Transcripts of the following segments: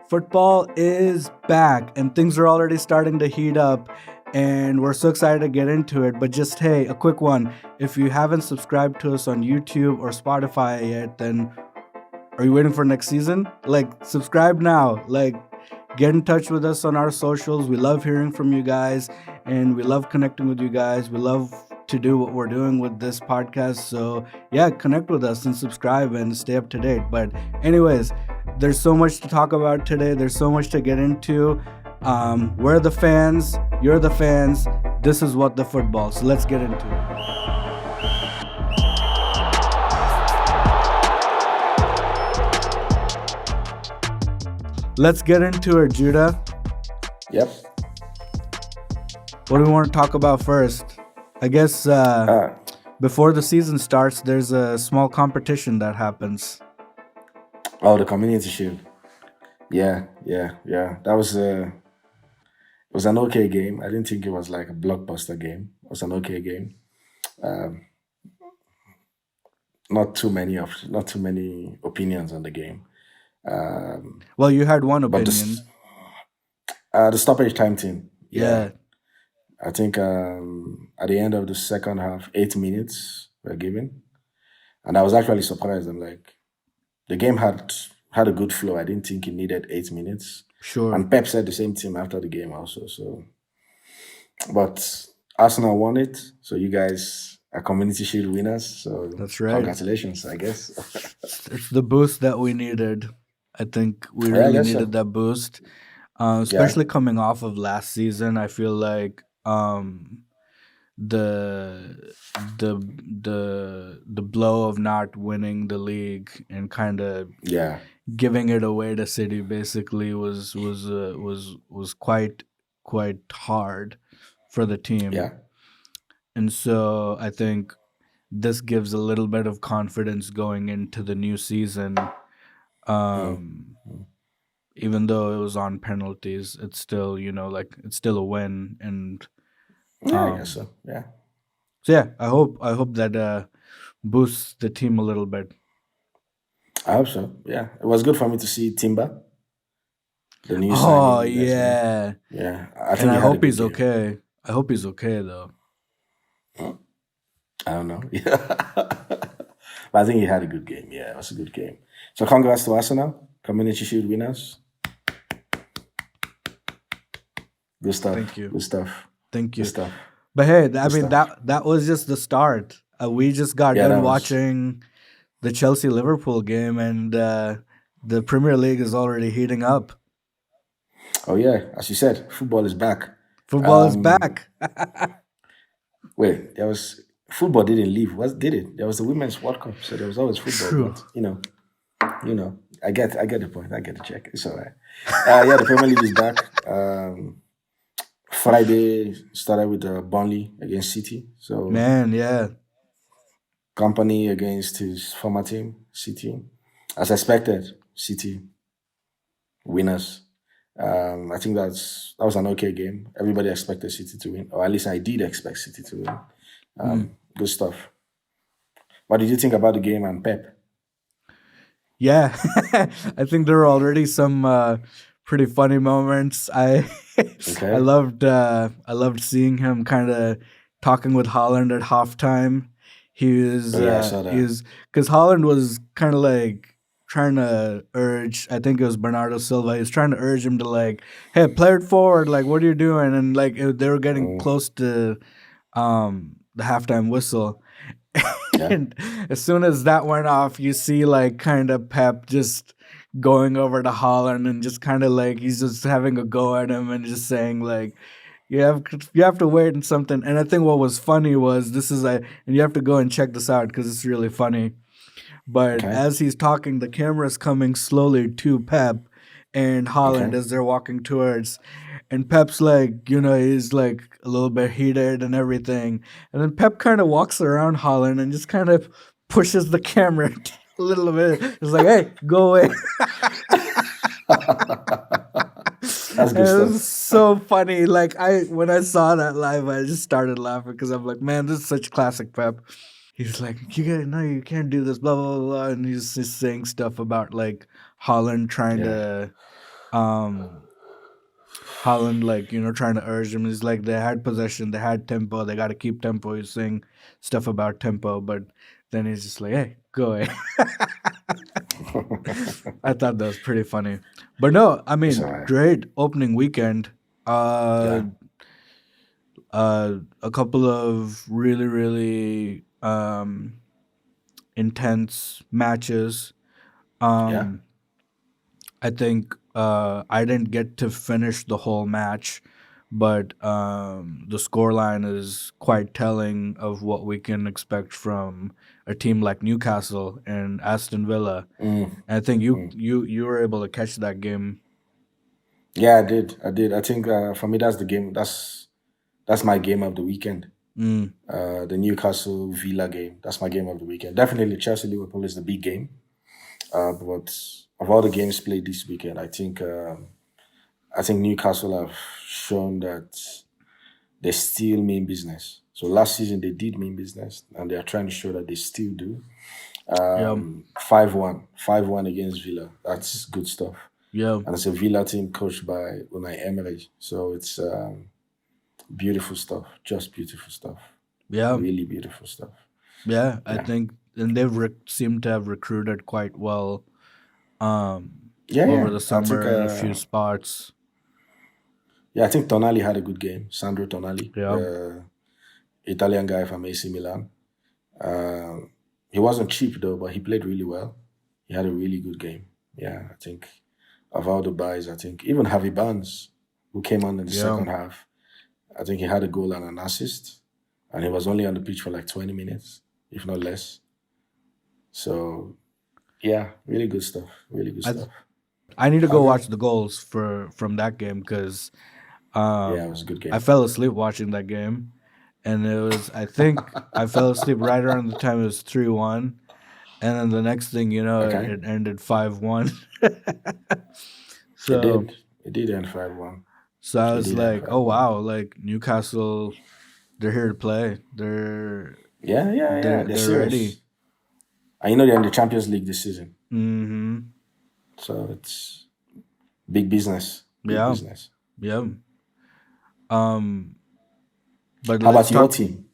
Football is back and things are already starting to heat up and we're so excited to get into it. But just hey, a quick one. If you haven't subscribed to us on YouTube or Spotify yet, then are you waiting for next season? Subscribe now. Get in touch with us on our socials. We love hearing from you guys and we love connecting with you guys. We love to do what we're doing with this podcast. So yeah, connect with us and subscribe and stay up to date. But anyways, there's so much to talk about today. There's so much to get into. We're the fans. You're the fans. This is What the Football. So let's get into it. Let's get into it, Judah. Yep. What do we want to talk about first? I guess before the season starts, there's a small competition that happens. Oh, the Community Shield. Yeah. That was it was an okay game. I didn't think it was like a blockbuster game. It was an okay game. Not too many opinions on the game. Well, you had one But opinion. the stoppage time thing. Yeah. I think at the end of the second half, 8 minutes were given, and I was actually surprised. I'm like, the game had a good flow. I didn't think it needed 8 minutes. Sure. And Pep said the same thing after the game also. So, but Arsenal won it. So you guys are Community Shield winners. So That's right. congratulations, I guess. It's the boost that we needed. I think we Yeah, I really guess so. needed that boost, especially coming off of last season. I feel like the blow of not winning the league and kind of Yeah, giving it away to City basically was quite hard for the team. yeah, And so I think this gives a little bit of confidence going into the new season. Even though it was on penalties, it's still, it's still a win. And I guess so. Yeah. so yeah, I hope that boosts the team a little bit. I hope so. Yeah, it was good for me to see Timber, the new Oh signing. You guys made. yeah. Yeah, I think And I he had a hope good he's game. okay. I hope he's okay though. I don't know. But I think he had a good game. Yeah, it was a good game. So congrats to Arsenal, Community Shield winners. Good stuff. Thank you. Good stuff. Thank you. Good stuff. But hey, I Good mean stuff. that was just the start. We just got Yeah, done that was. watching the Chelsea Liverpool game, and the Premier League is already heating up. Oh yeah, as you said, football is back. Football is Um, back. Wait, there was football didn't leave. What did it? There was the Women's World Cup, so there was always football. True. But I get the point. I get the check. It's all right. Yeah, the Premier League is back. Friday started with Burnley against City. So Man, yeah. Company against his former team, City. As expected, City winners. I think that was an okay game. Everybody expected City to win, or at least I did expect City to win. Good stuff. What did you think about the game and Pep? Yeah. I think there were already some pretty funny moments. I Okay. loved seeing him kind of talking with Haaland at halftime. He was Oh yeah, I saw that. because Haaland was kind of like trying to urge, I think it was Bernardo Silva. He was trying to urge him to hey, play it forward. What are you doing? And they were getting close to the halftime whistle. Yeah. And as soon as that went off, you see kind of Pep just going over to Haaland and just kind of he's just having a go at him and just saying you have to wait and something. And I think what was funny was and you have to go and check this out because it's really funny. But Okay. as he's talking, the camera's coming slowly to Pep and Haaland Okay. as they're walking towards. And Pep's he's a little bit heated and everything. And then Pep kind of walks around Haaland and just kind of pushes the camera a little bit. It's hey, go away. That's And good it stuff. was so funny. When I saw that live, I just started laughing because I'm like, man, this is such classic Pep. He's like, you can't do this, blah blah blah, and he's just saying stuff about Haaland trying Yeah. to Um, Holland, like, trying to urge him. He's like, they had possession, they had tempo, they got to keep tempo. He's saying stuff about tempo, but then he's just like, hey, go away. I thought that was pretty funny. But no, I It's mean, alright. great opening weekend. Uh, Yeah, a couple of really, really intense matches. yeah. Um, I think I didn't get to finish the whole match, but the scoreline is quite telling of what we can expect from a team like Newcastle and Aston Villa. Mm, And I think you mm. you you were able to catch that game. Yeah, I did. I did. I think for me, that's the game. That's my game of the weekend. Mm, The Newcastle Villa game. That's my game of the weekend. Definitely, Chelsea Liverpool is the big game. But of all the games played this weekend, I think Newcastle have shown that they still mean business. So last season they did mean business, and they are trying to show that they still do. yeah, 5-1, 5-1 against Villa. That's good stuff. yeah, And it's a Villa team coached by Unai Emery. So it's beautiful stuff. Just beautiful stuff. yeah, Really beautiful stuff. yeah. I Yeah. think, and they've seemed to have recruited quite well um, Yeah, over yeah. the I think summer in a few spots. yeah, I think Tonali had a good game. Sandro Tonali, Yeah, the Italian guy from AC Milan. Uh, he wasn't cheap though, but he played really well. He had a really good game. Yeah, I think of all the buys, I think even Javi Barnes, who came on in the yeah. second half, I think he had a goal and an assist, and he was only on the pitch for like 20 minutes, if not less. So yeah, really good stuff. Really good I stuff. I need to go Okay. watch the goals for from that game because Yeah, it was a good I game. fell asleep watching that game, and it was, I think I fell asleep right around the time it was 3-1, and then the next thing you know, Okay. it ended 5-1. It so did. It did end 5-1. so I It was did end like, oh 5-1. wow, like Newcastle, they're here to play. Yeah, yeah, yeah. They're They're ready. serious. And you know they're in the Champions League this season. Mm-hmm. So it's big business. Big Yeah, business. yeah. Um, but How let's about your talk. team?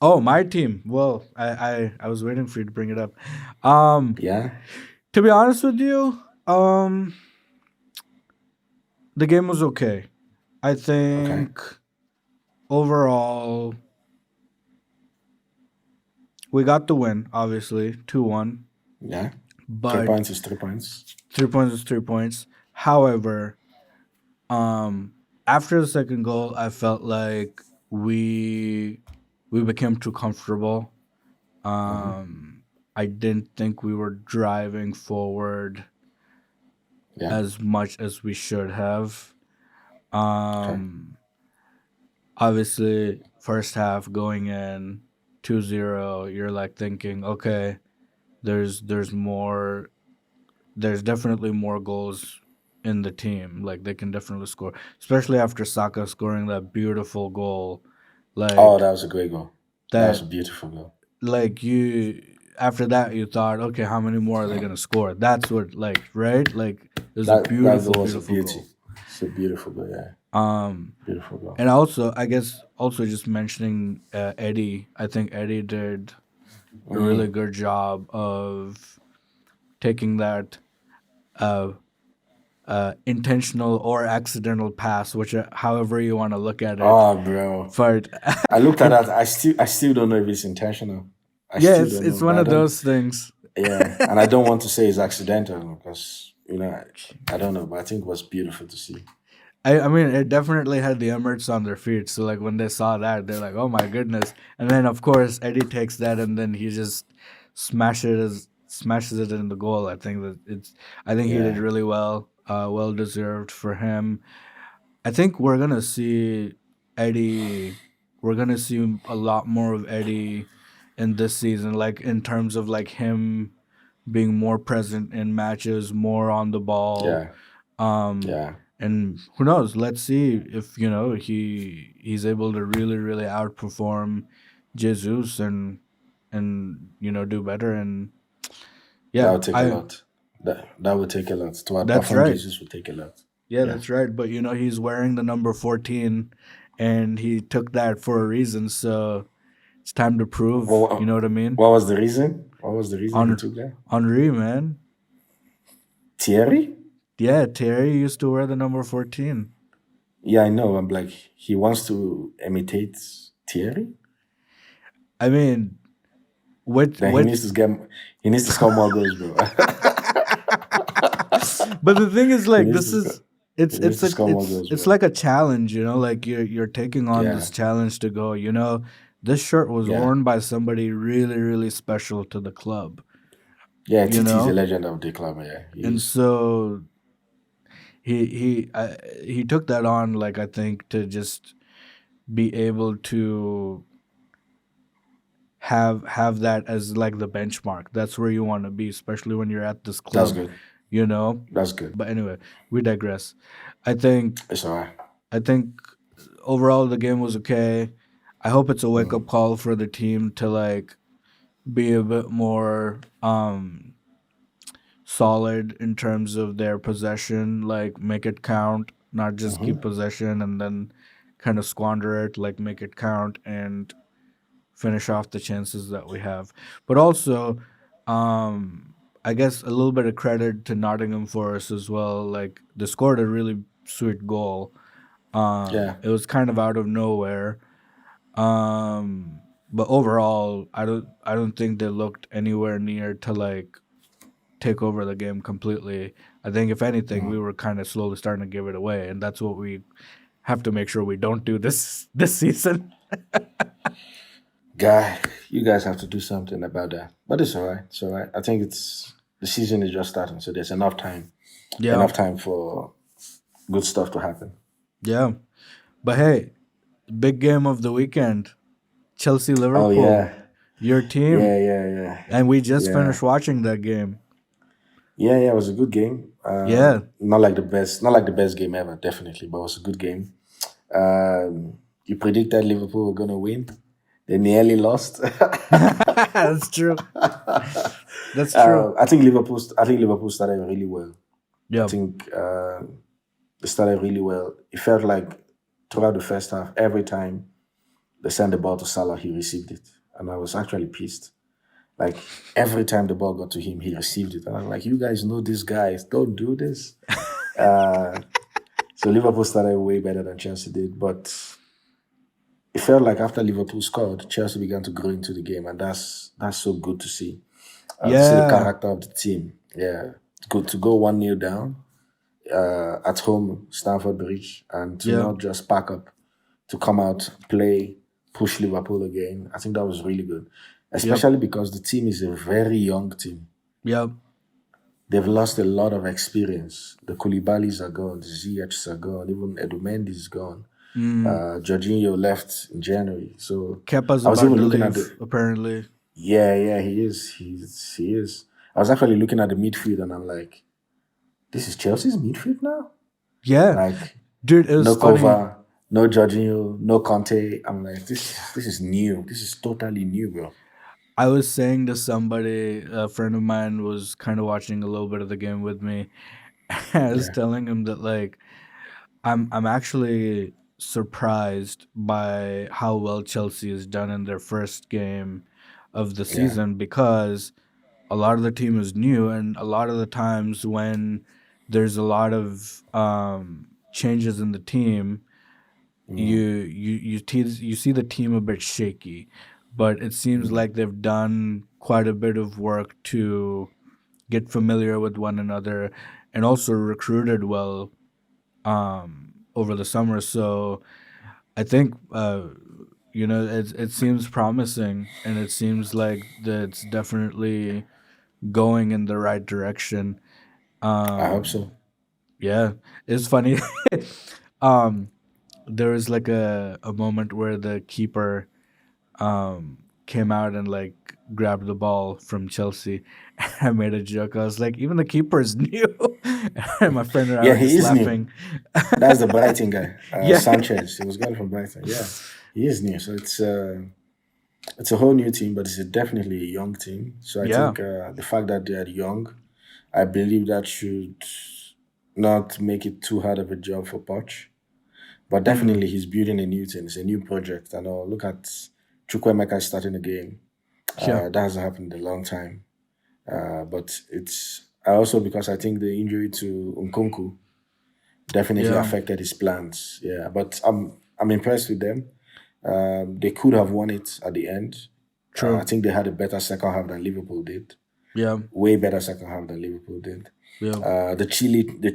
Oh, my team. Well, I was waiting for you to bring it up. Um, Yeah? to be honest with you, the game was okay. I Okay. think overall we got the win, obviously 2-1, Yeah. Three but points is 3 points. 3 points is 3 points. However, um, after the second goal, I felt like we we became too comfortable. Hmm. I didn't think we were driving forward Yeah. as much as we should have. Okay. Um, Obviously, first half going in 2-0, you're like thinking, okay, there's more, there's definitely more goals in the team. Like they can definitely score, especially after Saka scoring that beautiful goal. Oh, Like that was a great goal. That was that, a beautiful goal. like you. After that, you thought, okay, how many more are they gonna score? That's what, like, right? Like it was a That beautiful, goal was a beautiful beauty. goal. It's a beautiful goal, yeah. Um, Beautiful goal. and also, I guess, also just mentioning Eddie. I think Eddie did a really Mm. good job of taking that uh, intentional or accidental pass, which however you want to look at it. Oh, bro. But I looked at it, that. I still don't know if it's intentional. I yeah, still it's don't know, it's but one I of don't. those things. Yeah, and I don't want to say it's accidental because I don't know, but I think it was beautiful to see. I mean, it definitely had the Emirates on their feet. So like when they saw that, they're like, "Oh my goodness!" And then of course Eddie takes that and then he just smashes it in the goal. I think that it's. I think he did Yeah, really well. Well deserved for him. I think we're gonna see Eddie. We're gonna see a lot more of Eddie in this season. Like in terms of like him being more present in matches, more on the ball. yeah, Um, yeah. and who knows? Let's see if he's able to really really outperform Jesus and do better. And That yeah, would take a I lot. That would take a lot to that's outperform right. Jesus would take a lot. Yeah, Yeah. that's right. But he's wearing the number 14, and he took that for a reason. So it's time to prove. You know What, what I mean? what was the reason? What was the reason he On took that? Henri, man. Thierry? Yeah, Terry used to wear the number 14. Yeah, I know. I'm like, he wants to imitate Thierry. I mean, Then he which needs to get, he needs to score more goals, bro. but the thing is, he like, needs this to score. is He it's needs it's to a score more it's goals, it's bro. like a challenge, like you're taking on Yeah, this challenge to go, this shirt was yeah, worn by somebody really, really special to the club, yeah. you Titi is a know? legend of the club. Yeah, he And is. so he took that on, like, I think, to just be able to have that as like the benchmark. That's where you want to be, especially when you're at this That's club, good. you know? That's good. But anyway, we digress. I think It's alright. I think overall the game was okay. I hope it's a wake up Mm. call for the team to like be a bit more solid in terms of their possession, like make it count, not just keep Mm-hmm. possession and then kind of squander it, like make it count and finish off the chances that we have. But also, I guess a little bit of credit to Nottingham Forest as well. Like they scored a really sweet goal. Yeah. It was kind of out of nowhere. But overall, I don't think they looked anywhere near to like take over the game completely. I think if anything, Mm. we were kind of slowly starting to give it away, and that's what we have to make sure we don't do this season. Guy, you guys have to do something about that. But it's alright. It's alright. I think it's the season is just starting, so there's enough time. Yeah, Enough time for good stuff to happen. yeah. But hey, big game of the weekend, Chelsea Oh Liverpool, yeah. your team, Yeah, yeah, yeah. and we just Yeah. finished watching that game. Yeah, yeah, it was a good game. Yeah, Not like the best game ever, definitely, but it was a good game. You predicted Liverpool were gonna win. They nearly lost. that's true. That's true. I think Liverpool started really well. I Yeah, think they started really well. It felt like throughout the first half, every time they sent the ball to Salah, he received it, and I was actually pissed. Like every time the ball got to him, he received it, and I'm like, "You guys know these guys, don't do this." Uh, so Liverpool started way better than Chelsea did, but it felt like after Liverpool scored, Chelsea began to grow into the game, and that's so good to see the yeah, character of the team. Yeah, it's good to go 1-0 down at home, Stamford Bridge, and to yeah, not just pack up, to come out, play, push Liverpool again. I think that was really good, yep, especially because the team is a very young team. yep. They've lost a lot of experience. The Koulibalys are gone, the Ziyechs are gone, even Edumendi is gone. Mm. Jorginho left in January. So Kepa's I was about even to looking at the leave, apparently. yeah, yeah, he is. He is. I was actually looking at the midfield and I'm like, this is Chelsea's midfield now? Yeah, Like dude, it was no funny. Kova, no Jorginho, no Conte. I'm like, this is new. This is totally new, bro. I was saying to somebody, a friend of mine was kind of watching a little bit of the game with me. I was Yeah, telling him that like I'm actually surprised by how well Chelsea has done in their first game of the yeah. season because a lot of the team is new and a lot of the times when there's a lot of changes in the team, you see the team a bit shaky, but it seems Mm, like they've done quite a bit of work to get familiar with one another and also recruited well over the summer. So I think it seems promising and it seems like that's definitely going in the right direction. I hope Um, so. yeah, it's funny. um, there was like a moment where the keeper came out and like grabbed the ball from Chelsea. I made a joke. I was like, even the keeper is new, and my friend and I Yeah, were he just is new. laughing. That's the Brighton guy, Yeah, Sanchez. He was gone from Brighton. Yeah, he is new. So it's a whole new team, but it's definitely a young team. So I yeah, think the fact that they are young, I believe that should not make it too hard of a job for Poch. But Mm, definitely, he's building a new thing. It's a new project. I know. Look at Chukwemeka starting again. yeah, That hasn't happened in a long time. But it's also because I think the injury to Nkunku definitely yeah, affected his plans. Yeah, but I'm impressed with them. They could have won it at the end. I true. think they had a better second half than Liverpool did. Yeah, Way better second half than Liverpool did. yeah, The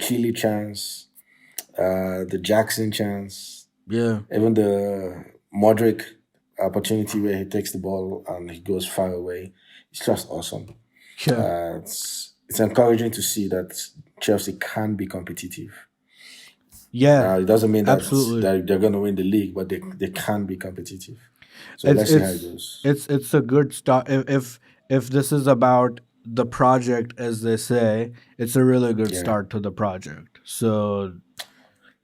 Chile chance, the Jackson chance, yeah, even the Modric opportunity where he takes the ball and he goes far away. It's just awesome. yeah, It's encouraging to see that Chelsea can be competitive. yeah. Now it doesn't mean that Absolutely. they're going to win the league, but they can be competitive. So It's let's see how it it's goes. it's a good start. If this is about the project, as they say, it's a really good Yeah, start to the project. So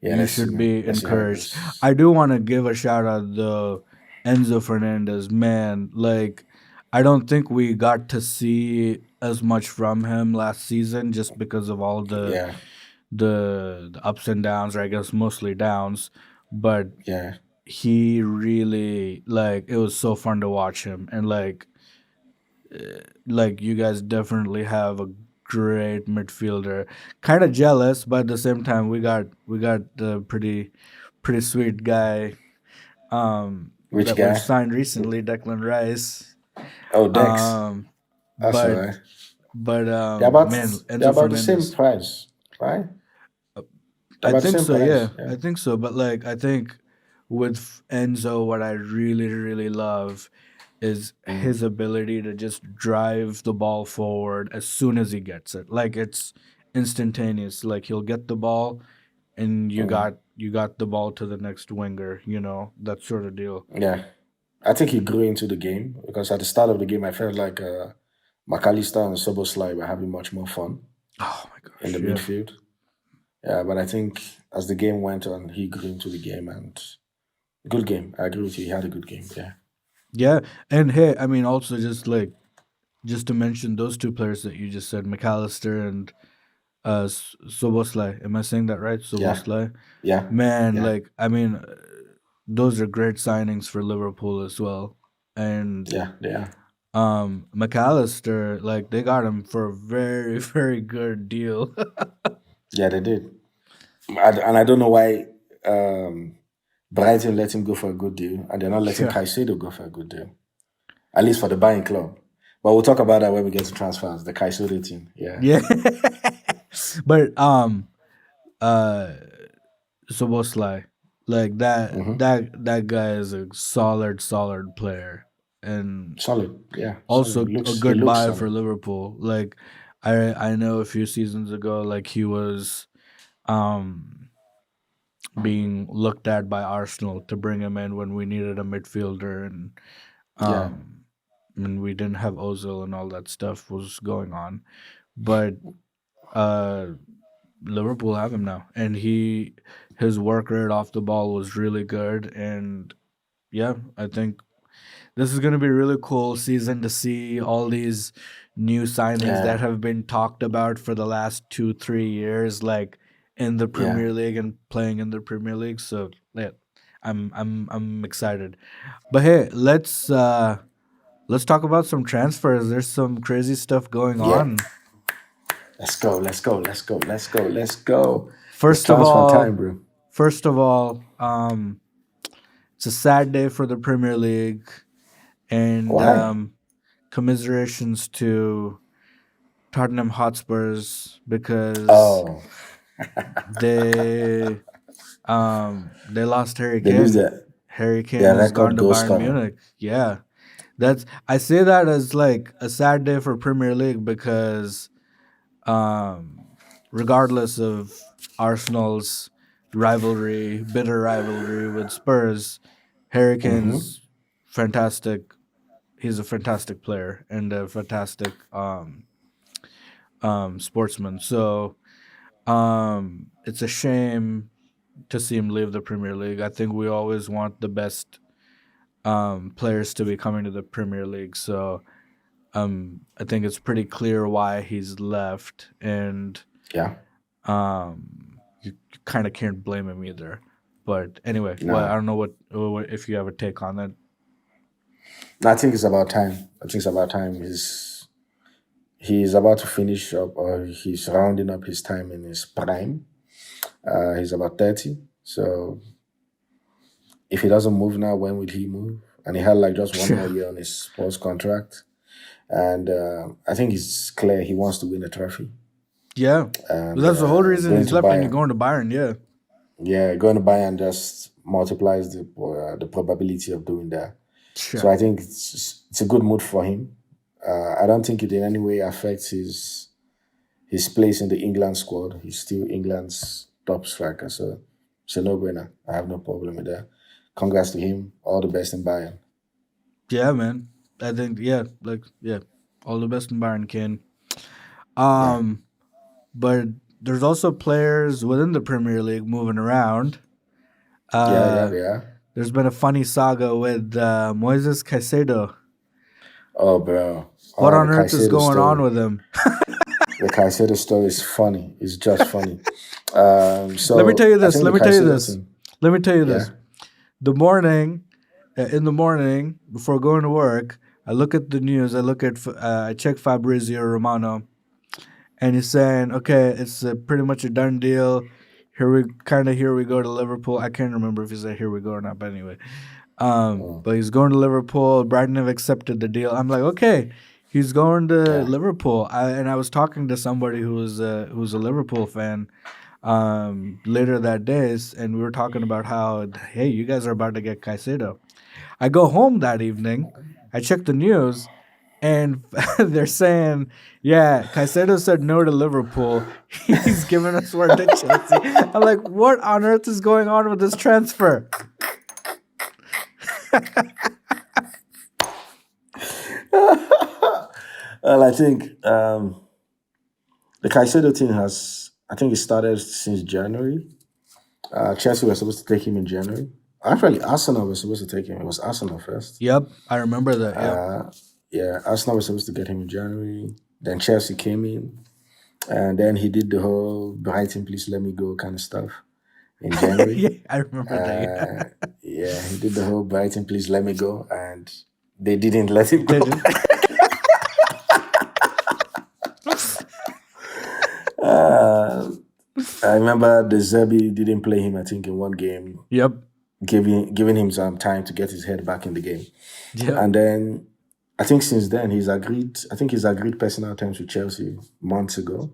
yeah. you Let's see, should man. be Let's see how it encouraged. goes. I do want to give a shout out to Enzo Fernandez, man. Like, I don't think we got to see as much from him last season just because of all Yeah, the ups and downs, or I guess mostly downs. But yeah, he really, like, it was so fun to watch him, and like you guys definitely have a great midfielder. Kind of jealous, but at the same time, we got the pretty sweet guy which that we've guy? signed recently, Declan Rice. Oh, Dex. Um, That's all but right. man, They're Enzo about the same Fernandez. price, right? uh, They're I about the think same so. Yeah, price. Yeah. I think so. But like, I think with Enzo, what I really love is Mm, his ability to just drive the ball forward as soon as he gets it. Like, it's instantaneous. Like, he'll get the ball and mm. you got the ball to the next winger, that sort of deal. Yeah. I think he grew into the game because at the start of the game, I felt like McAllister and Soboslai were having much more fun Oh my in the gosh, yeah. midfield. Yeah, but I think as the game went on, he grew into the game and good game. I agree with you. He had a good game. Yeah. Yeah, and hey, I mean, also just to mention those two players that you just said, McAllister and Soboslai. Am I saying that right? Yeah. Soboslai. Yeah. Man, Yeah. like, I mean, those are great signings for Liverpool as well. And Yeah. Yeah. McAllister, like, they got him for a very very good deal. Yeah, they did. And I don't know why Brighton let him go for a good deal and they're not letting Yeah, Caicedo go for a good deal. At least for the buying club. But we'll talk about that when we get to transfers. The Caicedo thing. Yeah. yeah. But uh Soboslai, like, Hmm. that guy is a solid player, and Solid. Yeah. Solid. also a He good looks buy for solid. Liverpool. Like, I know a few seasons ago, like, he was um being looked at by Arsenal to bring him in when we needed a midfielder, and Yeah. um and we didn't have Ozil and all that stuff was going on. But uh Liverpool have him now, and his work rate off the ball was really good. And yeah, I think this is going to be a really cool season to see all these new signings that Yeah. have been talked about for the last 2 3 years, like, in the Yeah. Premier League and playing in the Premier League. So yeah, I'm excited. But hey, let's talk about some transfers. There's some crazy stuff going Yeah. on. Let's go. Let's go. Let's go. Let's go. Let's go. It's First of transfer time, all, bro. first of all, it's a sad day for the Premier League, and Why? commiserations to Tottenham Hotspurs, because Oh, they lost Harry they lose Kane. Harry Kane their has record gone to goal Bayern scorer. Munich. Yeah, that's I say that as like a sad day for Premier League, because um, regardless of Arsenal's bitter rivalry with Spurs, Harry Mm-hmm. Kane's fantastic. He's a fantastic player and a fantastic sportsman. So it's a shame to see him leave the Premier League. I think we always want the best players to be coming to the Premier League. So I think it's pretty clear why he's left. And Yeah. You kind of can't blame him either. But anyway, well, I No, don't know what if you have a take on that. I think it's about time. I think it's about time. He's about to finish up, or he's rounding up his time in his prime. He's about 30. So if he doesn't move now, when will he move? And he had like just one more Yeah, year on his sports contract. And I think it's clear he wants to win a trophy. yeah. And That's the whole reason going he's to left, and you're Bayern, going to Bayern. Yeah, yeah, going to Bayern just multiplies the probability of doing that. So yeah, I think it's a good move for him. I don't think it in any way affects his place in the England squad. He's still England's top striker, so it's a no-brainer. I have no problem with that. Congrats to him. All the best in Bayern. yeah, man. I think yeah. All the best in Bayern, Kane. Yeah, Um, but there's also players within the Premier League moving around. yeah, Uh, they are. there's been a funny saga with Moises Caicedo. Oh, bro. What Oh, the on earth is Caicedo going on story. with him? The Caicedo story is funny. It's just funny. Let me tell So you I this. think the Let me tell you Caicedo this. thing. Let me tell you Yeah, this. The morning, in the morning before going to work, I look at the news. I check Fabrizio Romano, and he's saying, "Okay, it's pretty much a done deal. Here we go to Liverpool." I can't remember if he said "here we go" or not, but anyway, mm, but he's going to Liverpool. Brighton have accepted the deal. I'm like, okay, he's going to yeah, Liverpool. And I was talking to somebody who's a Liverpool fan later that day, and we were talking about how, hey, you guys are about to get Caicedo. I go home that evening. I check the news, and they're saying, yeah, Caicedo said no to Liverpool. He's giving us word to Chelsea. I'm like, what on earth is going on with this transfer? Well, I think the Caicedo thing has. I think it started since January. Chelsea was supposed to take him in January. Actually, Arsenal was supposed to take him. It was Arsenal first. Yep, I remember that. Yep. Yeah, Arsenal was supposed to get him in January. Then Chelsea came in, and then he did the whole Brighton, please let me go kind of stuff in January. Yeah, I remember that. Yeah. Yeah, he did the whole Brighton, please let me go, and they didn't let him They go. did. Uh, I remember the Zerbi didn't play him, I think, in one game, Yep. giving him some time to get his head back in the game. Yep. And then I think since then he's agreed personal terms with Chelsea months ago.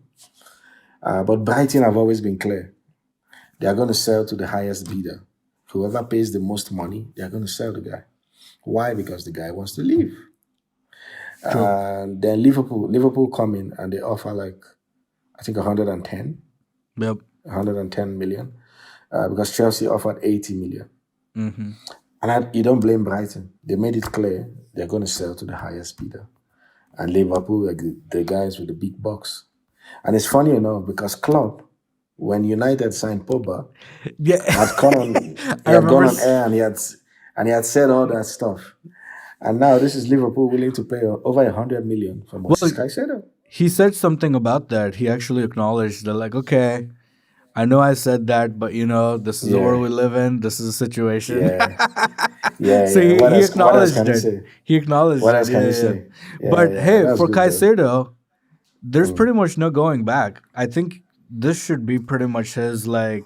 But Brighton have always been clear. They are going to sell to the highest bidder. Whoever pays the most money, they are going to sell the guy. Why? Because the guy wants to leave. True. And then Liverpool come in and they offer like, I think 110, Yep. 110 million. Because Chelsea offered 80 million. Mm-hmm. And you don't blame Brighton. They made it clear they're going to sell to the highest bidder. And Liverpool were the guys with the big bucks. And it's funny enough because Klopp, when United signed Pogba, Yeah. had gone on he I had remember. gone on air and he had said all that stuff. And now this is Liverpool willing to pay over 100 million for Well, Moses Caicedo. he said something about that. He actually acknowledged that, like, okay, I know I said that, but this is the world Yeah, we live in. This is a situation. yeah, yeah, So yeah. he What else acknowledged can you it. say? He acknowledged What it. else can Yeah, you yeah. say? Yeah, But yeah. hey, That's for good though. Caicedo, there's pretty much no going back. I think this should be pretty much his like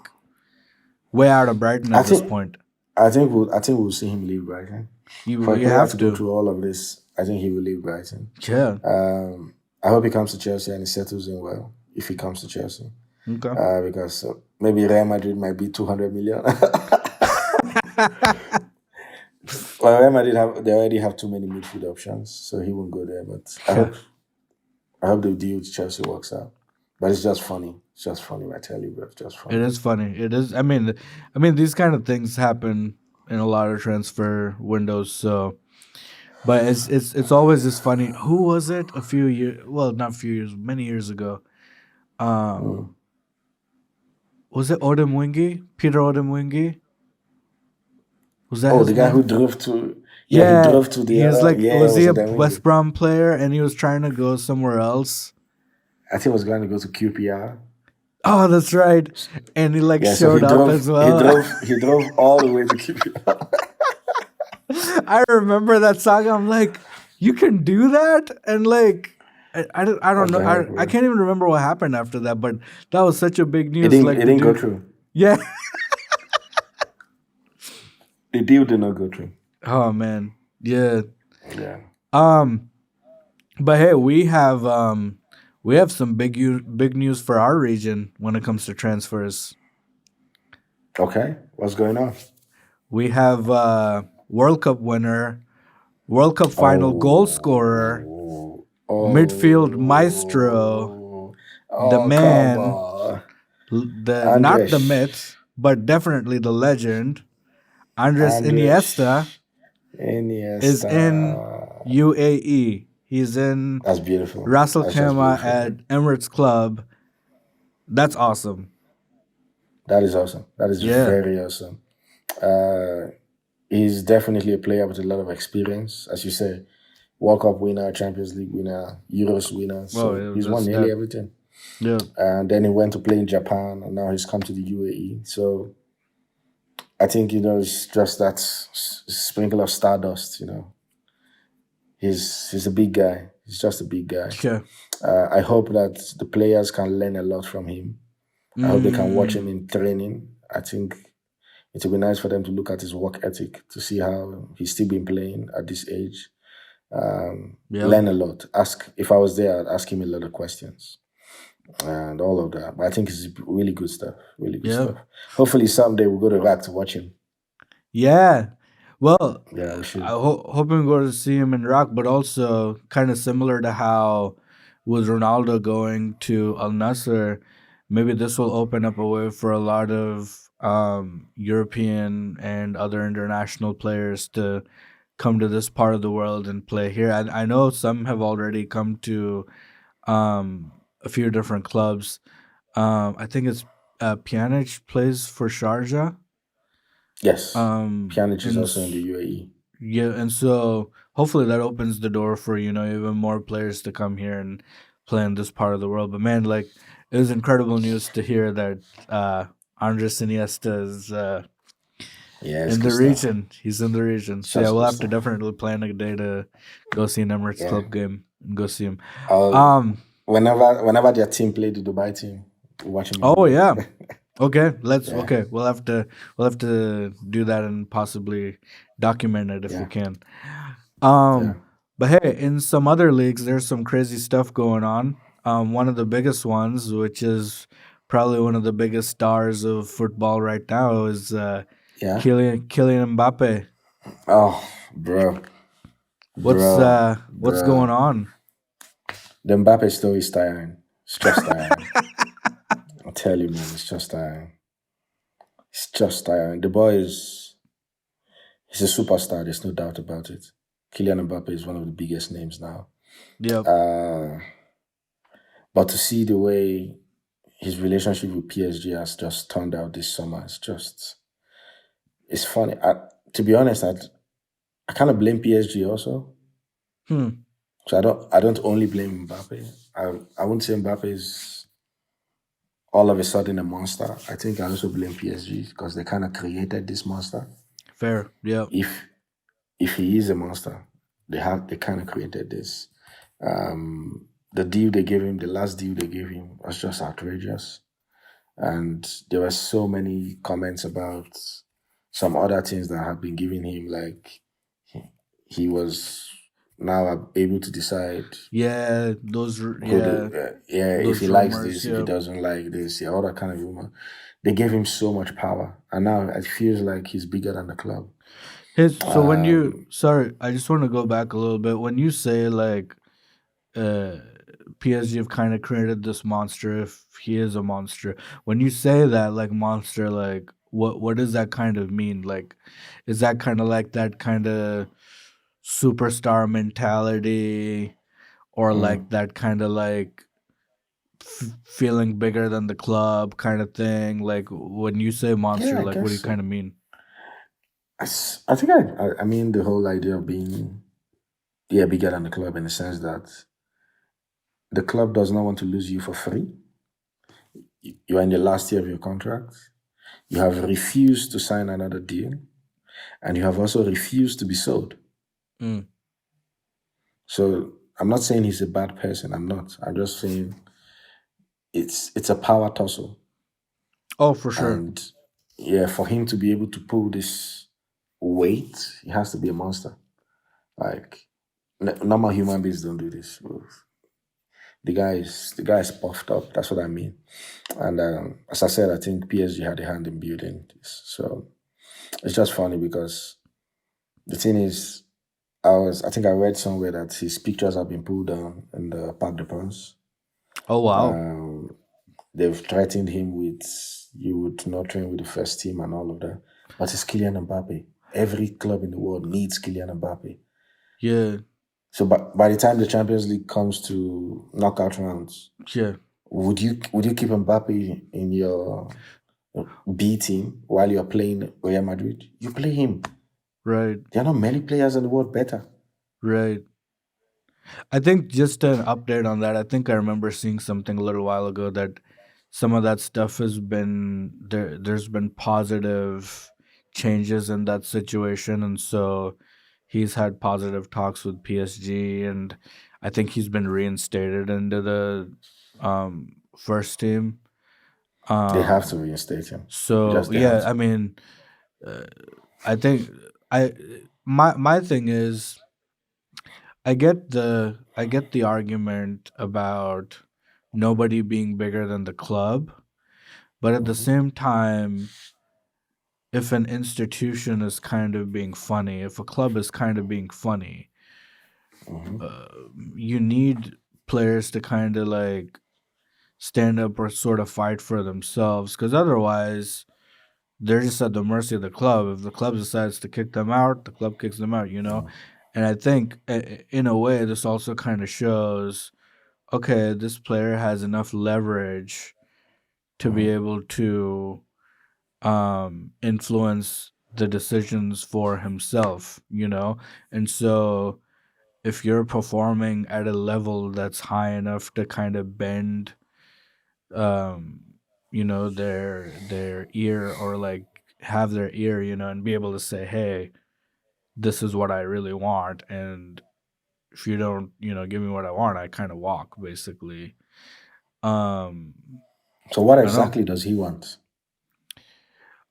way out of Brighton I at this think point. I think we'll see him leave Brighton. For a You player have to go to. through all of this, I think he will leave Brighton. Yeah. I hope he comes to Chelsea and he settles in well if he comes to Chelsea. Okay. Because maybe Real Madrid might be 200 million. Well, Real Madrid they already have too many midfield options, so he won't go there. But Yeah. I hope the deal with Chelsea works out. But it's just funny. It's just funny, I tell you, bro. It's just It funny. is funny. It is. I mean, these kind of things happen in a lot of transfer windows. So, but it's always this funny. Who was it? A few years. Well, not a few years. Many years ago. Mm. Um, was it Odemwingie? Peter Odemwingie? Was that Oh, his the guy who name? drove to, yeah, he Yeah. drove to the He was other, like, yeah, it was he was a Adewingi. West Brom player? And he was trying to go somewhere else. I think he was going to go to QPR. Oh, that's right. And he like Yeah, so showed up as well. he drove all the way to keep you up. I remember that saga. I'm like, you can do that, and like, I don't What know. the heck, I bro? can't even remember what happened after that. But that was such a big news. It Like the didn't go dude, through. yeah. The deal did not go through. Oh man, yeah. Yeah. Um, but hey, we have some big news for our region when it comes to transfers. Okay. What's going on? We have World Cup winner, World Cup final goal scorer, Oh. midfield maestro, Oh. the Oh, come man, on. the not the Andres. myth, but definitely the legend, Andres Iniesta Andres is Iniesta. in UAE. He's in That's beautiful. Ras Al That's just Khaimah beautiful. at Emirates Club. That's awesome. That is awesome. That is Yeah. very awesome. Uh, he's definitely a player with a lot of experience, as you say. World Cup winner, Champions League winner, Euros winner. Oh, So yeah, he's won that's nearly that. everything. Yeah. And then he went to play in Japan, and now he's come to the UAE. So I think it's just that sprinkle of stardust. He's a big guy. He's just a big guy. Yeah. I hope that the players can learn a lot from him. I hope they can watch him Mm, in training. I think it would be nice for them to look at his work ethic to see how he's still been playing at this age. yep. Learn a lot. Ask if I was there, I'd ask him a lot of questions and all of that. But I think it's really good stuff. Really good Yep. stuff. Hopefully someday we'll go to Iraq to watch him. Yeah. Well, Yeah, we I should. hoping we go to see him in Iraq, but also kind of similar to how with Ronaldo going to Al Nassr, maybe this will open up a way for a lot of European and other international players to come to this part of the world and play here. I know some have already come to a few different clubs. I think it's Pjanic plays for Sharjah. Yes. Pjanic is And also in the UAE. yeah, and so hopefully that opens the door for even more players to come here and play in this part of the world. But man, like it was incredible news to hear that Andres Iniesta is Yeah, it's in good the stuff. region. He's in the region. It's So yeah, just we'll good have to stuff. definitely plan a day to go see an Emirates Yeah. Club game and go see him. I'll, Um. whenever their team play the Dubai team, we'll watch him over Oh there. yeah. Okay. Yeah. Okay. We'll have to do that and possibly document it if we Yeah. can. Yeah. Um. But hey, in some other leagues, there's some crazy stuff going on. One of the biggest ones, which is probably one of the biggest stars of football right now, is Yeah. Kylian Mbappe. Oh, bro. Bro. What's going Bro. on? The Mbappe story is tiring. It's just tiring. I tell you, man, it's just tiring. It's just tiring. The boy is he's a superstar, there's no doubt about it. Kylian Mbappe is one of the biggest names now. Yep. Uh, but to see the way his relationship with PSG has just turned out this summer, it's funny. To be honest, I kind of blame PSG also. Hmm. So I don't only blame Mbappe. I wouldn't say Mbappe is all of a sudden a monster. I think I also blame PSG because they kind of created this monster. Fair. Yep. If if he is a monster, they kind of created this. The deal they gave him, the last deal they gave him, was just outrageous, and there were so many comments about some other things that have been given him, like he was now able to decide Yeah. if he Those likes rumors. this, if he Yep. doesn't like this, all that kind of rumor. They gave him so much power, and now it feels like he's bigger than the club. So when you Um, sorry, I just want to go back a little bit. When you say like uh PSG have kind of created this monster, if he is a monster, when you say that like monster, like what does that kind of mean? Like, is that kind of like that kind of superstar mentality, or like mm, that kind of like feeling bigger than the club kind of thing? Like when you say yeah, monster, I like what do guess you kind so. of mean? I think I mean the whole idea of being bigger than the club in the sense that the club does not want to lose you for free. You are in the last year of your contract. You have refused to sign another deal, and you have also refused to be sold. Mm. So I'm not saying he's a bad person. I'm not. I'm just saying it's a power tussle, Oh, for sure. and yeah, for him to be able to pull this weight, he has to be a monster. Like normal human beings don't do this. The guy is puffed up. That's what I mean. And as I said, I think PSG had a hand in building this. So it's just funny because the thing is, I think I read somewhere that his pictures have been pulled down in the Parc de France. Oh, wow. Um, they've threatened him with you would not train with the first team and all of that. But it's Kylian Mbappe. Every club in the world needs Kylian Mbappe. Yeah. So by the time the Champions League comes to knockout rounds, Yeah. would you keep Mbappe in your B team while you're playing Real Madrid? You play him. Right. There are not many players in the world better. Right. I think just an update on that. I think I remember seeing something a little while ago that some of that stuff has been there. There's been positive changes in that situation, and so he's had positive talks with PSG, and I think he's been reinstated into the first team. They have to Um, reinstate him. so Just they have yeah, to. I mean, uh, I think I my thing is I get the argument about nobody being bigger than the club, but at the Mhm, same time, if an institution is kind of being funny, if a club is kind of being funny, mhm. uh, you need players to kind of like stand up or sort of fight for themselves, because otherwise they're just at the mercy of the club. If the club decides to kick them out, the club kicks them out, you know? And I think in a way, this also kind of shows okay, this player has enough leverage to be able to influence the decisions for himself, you know? And so if you're performing at a level that's high enough to kind of bend um their ear or like have their ear, and be able to say, hey, this is what I really want, and if you don't, give me what I want, I kind of walk, basically. um So what I don't know. exactly does he want?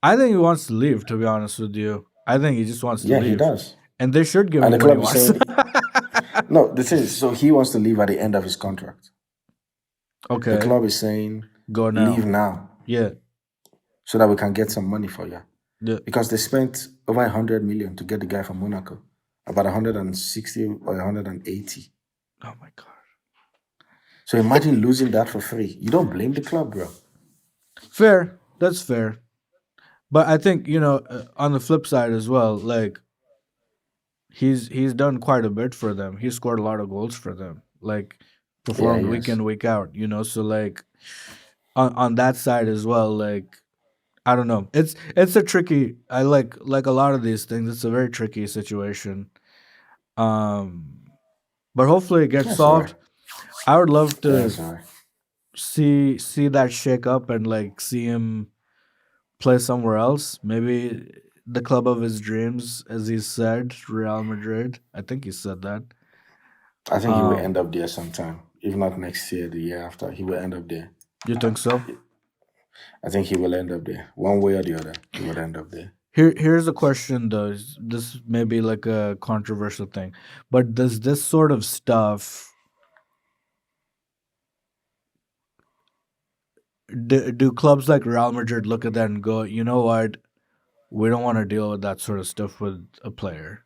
I think he wants to leave, to be honest with you. I think he just wants to Yeah, he leave. does. And they should give And him the what he club is wants. saying no. The thing is, so he wants to leave at the end of his contract. The Okay, club is saying go leave now. now Yeah, so that we can get some money for you. yeah. Because they spent over 100 million to get the guy from Monaco, about 160 or 180. Oh my god. So imagine losing that for free. You don't blame the club, bro. Fair. That's fair. But I think, on the flip side as well, like he's done quite a bit for them. He scored a lot of goals for them. Like Yeah, performed he week is. in, week out, so like on that side as well, like I don't know. It's a tricky, I like a lot of these things, it's a very tricky situation. Um but hopefully it gets That's all right. solved. I would love to That's all right. see that shake up and like see him play somewhere else. Maybe the club of his dreams, as he said, Real Madrid. I think he said that. I think he will end Um, up there sometime. If not next year, the year after, he will end up there. you think so? I think he will end up there. One way or the other, he will end up there. Here's a question though. This may be like a controversial thing, but does this sort of stuff do clubs like Real Madrid look at that and go, you know what, we don't want to deal with that sort of stuff with a player?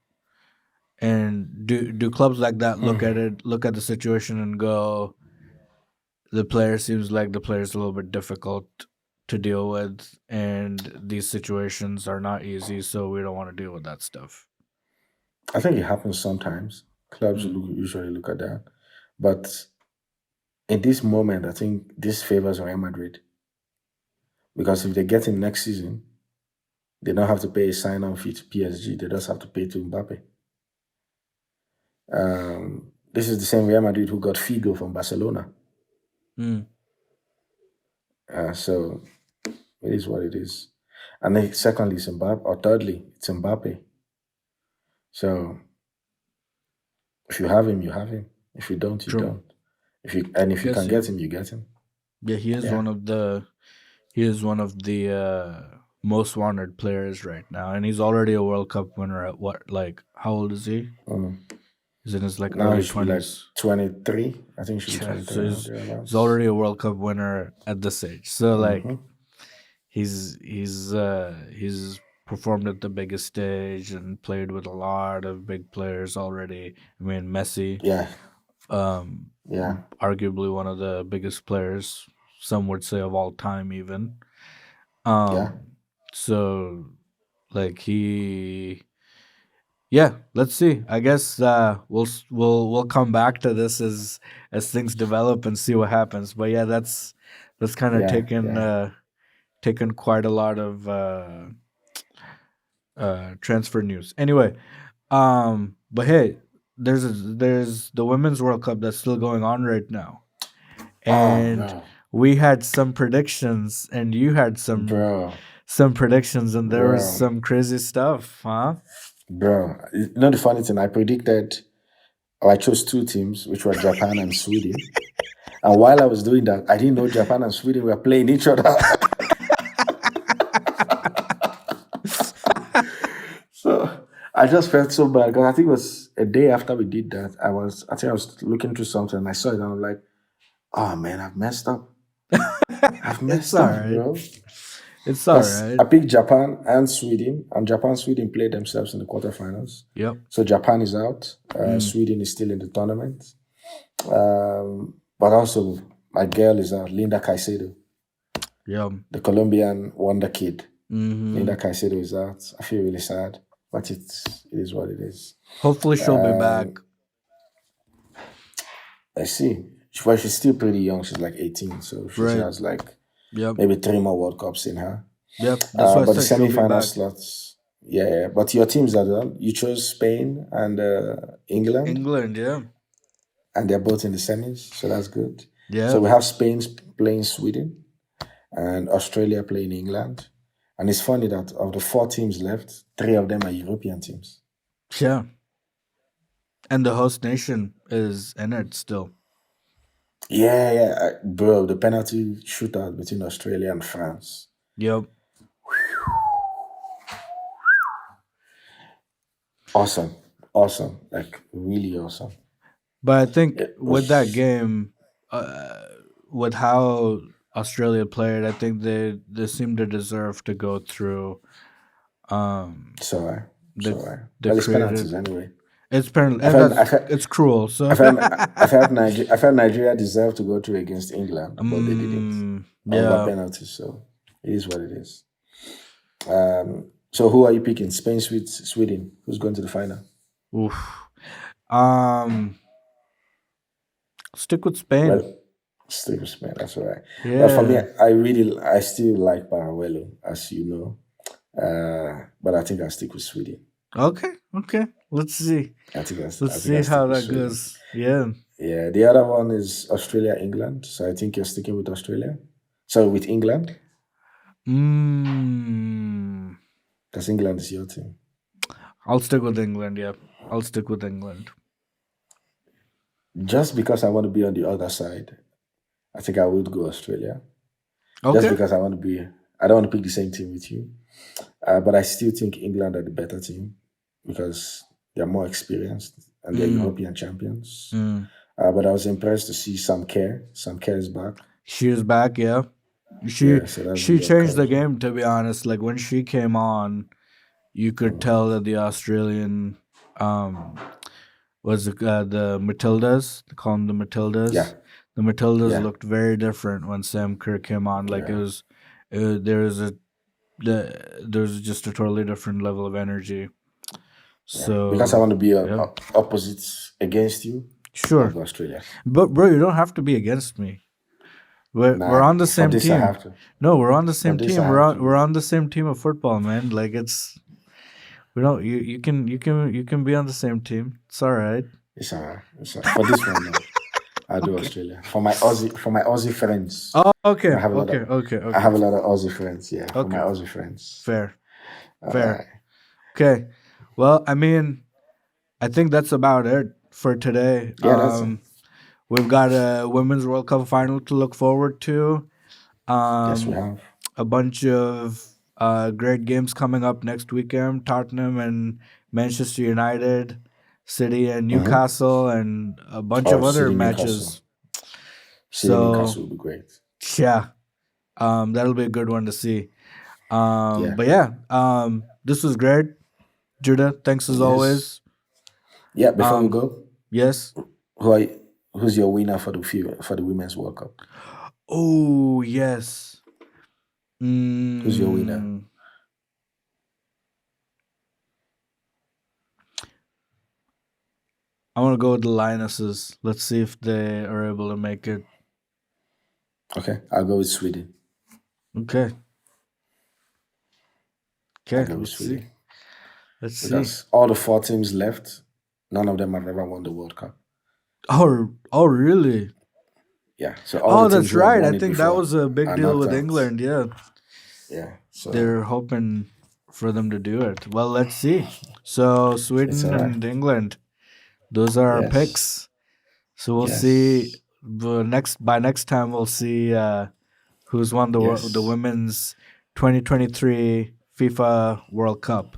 And do clubs like that look at the situation and go, the player's a little bit difficult to deal with, and these situations are not easy, so we don't want to deal with that stuff. I think it happens sometimes. Clubs Mm. usually look at that. But in this moment, I think this favors Real Madrid. Because if they get him next season, they don't have to pay a sign-on fee to PSG. They just have to pay to Mbappe. This is the same Real Madrid who got Figo from Barcelona. Mm. So it is what it is. And then secondly, it's Mbappe, or thirdly, it's Mbappe. So if you have him, you have him. If you don't, you True. don't. If you Guess can yeah. get him, you get him. Yeah, Yeah. he is one of the most wanted players right now, and he's already a World Cup winner at what, like, how old is he? Mm. He's in his like Now he early should be like 20s. 23. I think he should be Yeah, 23 so now, he's thereabouts. already a World Cup winner at this age. So like Mm-hmm. he's performed at the biggest stage and played with a lot of big players already. I mean, Messi, Yeah. um, Yeah. arguably one of the biggest players, some would say of all time, even. Yeah. So like yeah, let's see. I guess we'll come back to this as things develop and see what happens. But yeah, that's kind of Yeah. Yeah. taken quite a lot of transfer news. Anyway, but hey, there's the Women's World Cup that's still going on right now, Oh, and bro. we had some predictions, and you had Bro. some predictions, and there was Bro. some crazy stuff, huh? Bro. You know the funny thing? I predicted, or I chose two teams, which were Japan and Sweden. And while I was doing that, I didn't know Japan and Sweden were playing each other. So I just felt so bad because I think it was a day after we did that. I think I was looking through something and I saw it and I'm like, oh man, I've messed up. I've It's messed all up, right. bro. It's all Because right. I picked Japan and Sweden, and Japan and Sweden played themselves in the quarterfinals. Yep. So Japan is out. Mm, Sweden is still in the tournament. But also, my girl is out, Linda Caicedo, yep. the Colombian wonder kid. Hmm. Linda Caicedo is out. I feel really sad, but it is what it is. Hopefully she'll be back. I see. Well, she's still pretty young. She's like 18, so she Right. has like Yep. maybe three more World Cups in her. Yep. That's why I But the said she'll be semi-final back. slots, yeah, yeah. But your teams are done. You chose Spain and England, England, yeah. and they're both in the semis, so that's good. So Yeah. we have Spain playing Sweden and Australia playing England. And it's funny that of the four teams left, three of them are European teams. Yeah. And the host nation is in it still. Yeah, yeah, bro. The penalty shootout between Australia and France. Yep. Awesome, awesome, like really awesome. But I think It with that was game, uh, with how Australia played, I think they seem to deserve to go through. so I, They so I. they Well, it's created penalties anyway. it's apparently, I and felt, I that's felt, it's cruel. I So felt, I felt Nigeria deserved to go through against England, but they didn't over yeah. penalties. So it is what it is. So who are you picking? Spain, Sweden. Who's going to the final? Oof. Um, stick with Spain. Well, still Spain. That's all right. Well, for me, Yeah. I still like Paraguay, as you know. But I think I'll stick with Sweden. Okay. Okay. Let's see. Let's I think I see stick how with that Sweden. goes. Yeah. Yeah, the other one is Australia, England. So I think you're sticking with Australia. So with England, Mm. because England is your team. I'll stick with England. Yeah. I'll stick with England. Just because I want to be on the other side, I think I would go Australia. Just Okay. because I don't want to pick the same team with you. But I still think England are the better team because they're more experienced and they're Mm. European champions. Mm. But I was impressed to see Sam Kerr. Sam Kerr is back. She is back. Yeah. She Yeah, so that's she really changed the encouraging. game. To be honest, like when she came on, you could tell that the Australian was the Matildas. They call them the Yeah, Matildas. The Matildas yeah, looked very different when Sam Kerr came on. Like yeah, there was there's just a totally different level of energy. yeah. Because I So want to be yeah, opposites against you, I'll sure. go Australia. But bro, you don't have to be against me. We're Nah, on the for same this I team. have to. No, we're on the For same this team. I have to We're be. on the same team of football, man. Like it's we don't you can be on the same team. It's all right. It's for this one, no. I do Okay. Australia for my Aussie friends. Oh, You know, okay, okay, okay, I okay, have a lot of Aussie friends. Yeah, for my okay. Aussie friends. Fair, All fair. right. Okay. Well, I mean, I think that's about it for today. Yeah, that's it. We've got a Women's World Cup final to look forward to. Yes, we Um, have. a bunch of great games coming up next weekend. Tottenham and Manchester United, City and Mm-hmm. Newcastle, and a bunch Oh, of other City Newcastle. matches. City So Newcastle would be great. yeah, that'll be a good one to see. Yeah. But yeah, this was great, Judah. Thanks as Yes. always. Yeah. Before we Um, go, yes. who are you, who's your winner for the for the Women's World Cup? Oh yes. Who's your winner? Mm, I want to go with the Lionesses. Let's see if they are able to make it. Okay, I'll go with Sweden. Okay. I'll Okay. go with Let's see. Sweden Let's see. because all the four teams left, none of them have ever won the World Cup. Oh, really? Yeah. So all the Oh, teams that's who have right. I won it think that before was a big are deal knocked with out. England. Yeah, Yeah. So they're hoping for them to do it. Well, let's see. So it's Sweden all right. and England, those are our Yes. picks. So we'll see. Yes. The next time we'll see who's won the Yes. women's 2023 FIFA World Cup.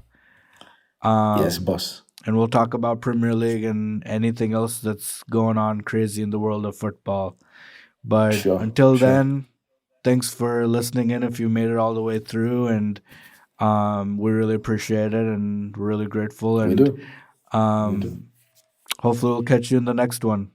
Yes, Um, boss. and we'll talk about Premier League and anything else that's going on crazy in the world of football. But Sure. until Sure. then, thanks for listening in if you made it all the way through, and we really appreciate it and we're really grateful. We And do. We do. um, hopefully, we'll catch you in the next one.